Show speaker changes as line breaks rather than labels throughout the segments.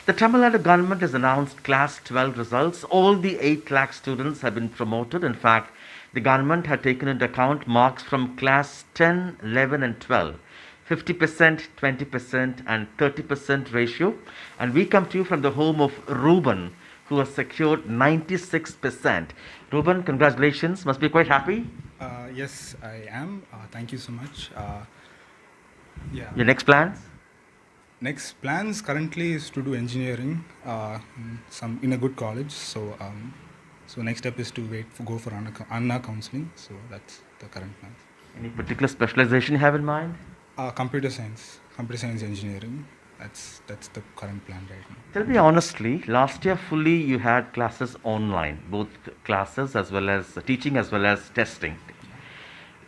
The Tamil Nadu government has announced Class 12 results. All the 8 lakh students have been promoted. In fact, the government had taken into account marks from Class 10, 11, and 12. 50%, 20%, and 30% ratio. And we come to you from the home of Ruben, who has secured 96%. Ruben, congratulations. Must be quite happy.
Yes, I am. Thank you so much. Yeah.
Your next plans?
Next plans currently is to do engineering in a good college. So next step is to go for Anna counseling. So that's the current plan.
Any particular specialization you have in mind?
Computer science engineering. That's the current plan right now.
Tell me honestly, last year fully you had classes online, both classes as well as teaching as well as testing.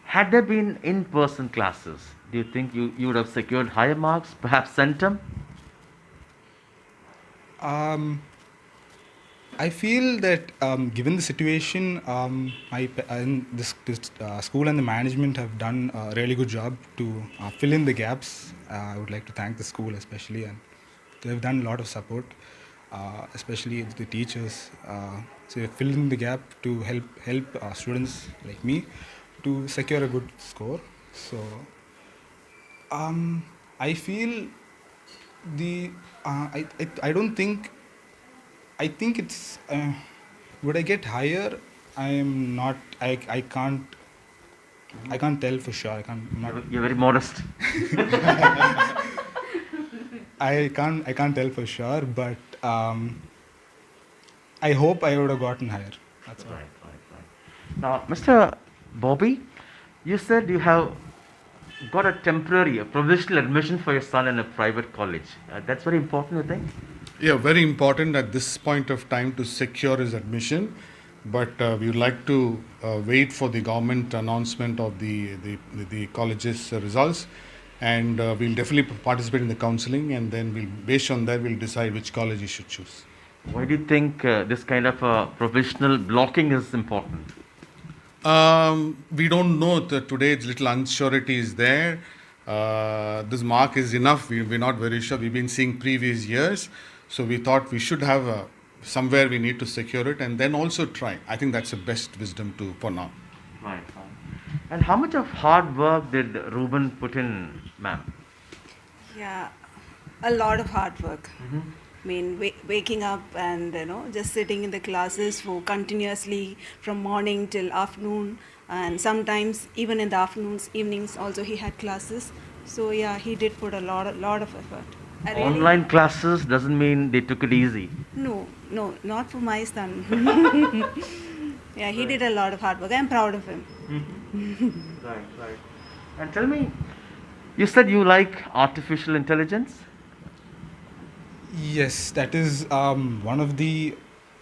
Had there been in-person classes, do you think you would have secured higher marks, perhaps centum?
I feel that given the situation, this school and the management have done a really good job to fill in the gaps. I would like to thank the school especially, and they've done a lot of support, especially the teachers. So they filled in the gap to help students like me to secure a good score. So I feel I don't think. I think it's. Would I get higher? I am not. I can't. I can't tell for sure. I can't. I'm not,
You're very modest.
I can't tell for sure, but I hope I would have gotten higher. That's all.
Right. Now, Mr. Bobby, you said you have got a provisional admission for your son in a private college. That's very important, you think?
Yeah, very important at this point of time to secure his admission. But we would like to wait for the government announcement of the college's results, and we'll definitely participate in the counseling, and then based on that we'll decide which college he should choose.
Why do you think this kind of provisional blocking is important?
We don't know that today. It's little unsurety is there. This mark is enough. We're not very sure. We've been seeing previous years. So we thought we should have somewhere we need to secure it and then also try. I think that's the best wisdom for now.
Right. And how much of hard work did Ruben put in, ma'am?
Yeah, a lot of hard work. I mean, waking up and just sitting in the classes for continuously from morning till afternoon, and sometimes even in the afternoons, evenings also he had classes. So yeah, he did put a lot of effort.
Online classes doesn't mean they took it easy.
No, not for my son. Yeah, he did a lot of hard work. I'm proud of him.
Right. And tell me, you said you like artificial intelligence?
Yes, that is one of the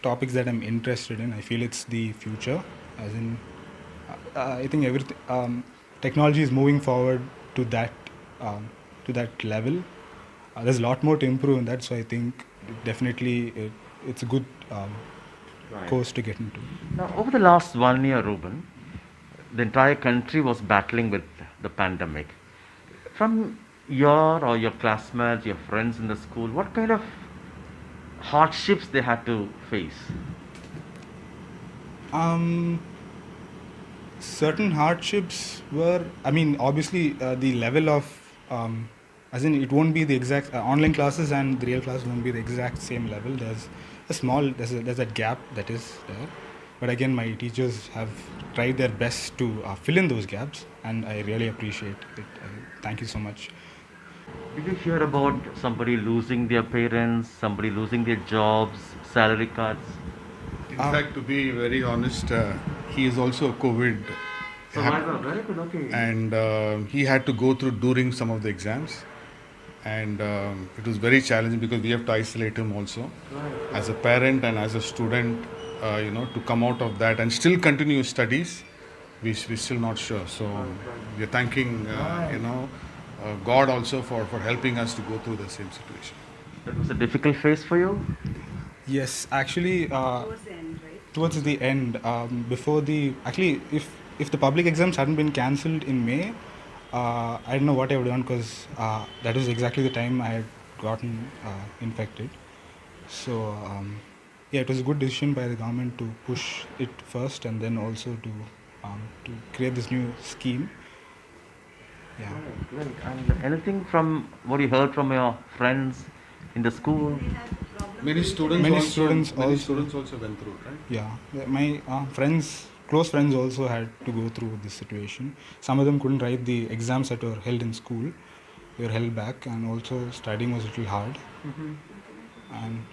topics that I'm interested in. I feel it's the future, as in, I think everything technology is moving forward to that level. There's a lot more to improve in that, so I think definitely it's a good course to get into.
Now, over the last 1 year, Ruben, the entire country was battling with the pandemic. From your classmates, your friends in the school, what kind of hardships they had to face?
Certain hardships were, I mean, obviously the level of, as in it won't be the exact, online classes and the real class won't be the exact same level. There's there's a gap that is there. But again, my teachers have tried their best to fill in those gaps, and I really appreciate it. Thank you so much.
Did you hear about somebody losing their parents, somebody losing their jobs, salary cuts?
In fact, to be very honest, he is also a COVID
Survivor, very good, okay.
and he had to go through during some of the exams, and it was very challenging because we have to isolate him also as a parent and as a student. To come out of that and still continue studies, we're still not sure. So we're thanking God also for helping us to go through the same situation.
That was a difficult phase for you?
Yes, actually,
Towards the end, right?
towards the end, before the actually, if the public exams hadn't been cancelled in May, I don't know what I would have done, because that was exactly the time I had gotten infected. So yeah, it was a good decision by the government to push it first and then also to create this new scheme. Yeah.
Great. And anything from what you heard from your friends in the school?
Many students
Many
also
students
many
also-
students also went through, right?
Yeah, my close friends also had to go through this situation. Some of them couldn't write the exams that were held in school. They were held back, and also studying was a little hard. And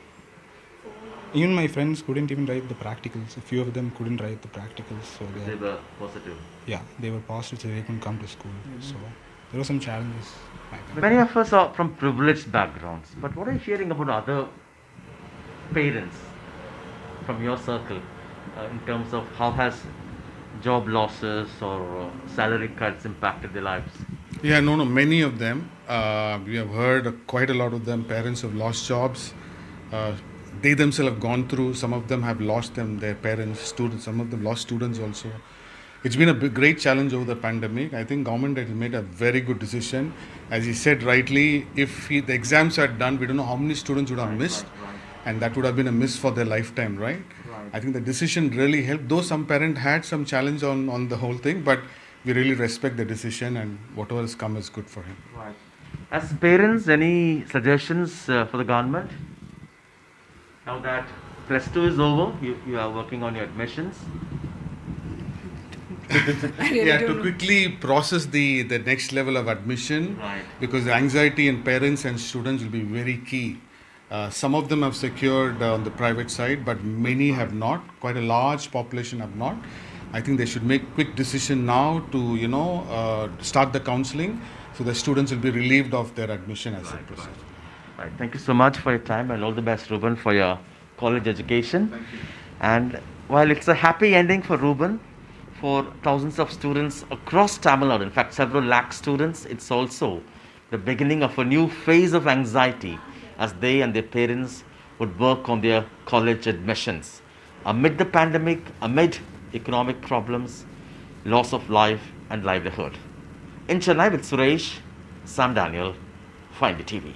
even my friends couldn't even write the practicals. A few of them couldn't write the practicals, so
They were positive.
they were positive, so they couldn't come to school. So there were some challenges back then.
Many of us are from privileged backgrounds, but what are you hearing about other parents from your circle in terms of how has job losses or salary cuts impacted their lives?
Yeah, no. Many of them. We have heard quite a lot of them. Parents have lost jobs. They themselves have gone through. Some of them have lost their parents, students. Some of them lost students also. It's been a great challenge over the pandemic. I think government has made a very good decision. As he said rightly, if the exams are done, we don't know how many students would have missed, and that would have been a miss for their lifetime, right? I think the decision really helped. Though some parent had some challenge on the whole thing, but we really respect the decision, and whatever has come is good for him.
Right. As parents, any suggestions for the government? Now that plus 2 is over, you are working on your admissions.
I really
Yeah,
don't
to
know.
quickly process the next level of admission,
Right.
because the anxiety in parents and students will be very key. Some of them have secured on the private side, but many have not. Quite a large population have not. I think they should make quick decision now to start the counseling, so the students will be relieved of their admission as they proceed.
Right. Thank you so much for your time and all the best, Ruben, for your college education.
Thank you.
And while it's a happy ending for Ruben, for thousands of students across Tamil Nadu, in fact, several lakh students, it's also the beginning of a new phase of anxiety as they and their parents would work on their college admissions. Amid the pandemic, amid economic problems, loss of life and livelihood. In Chennai with Suresh, Sam Daniel, Find the TV.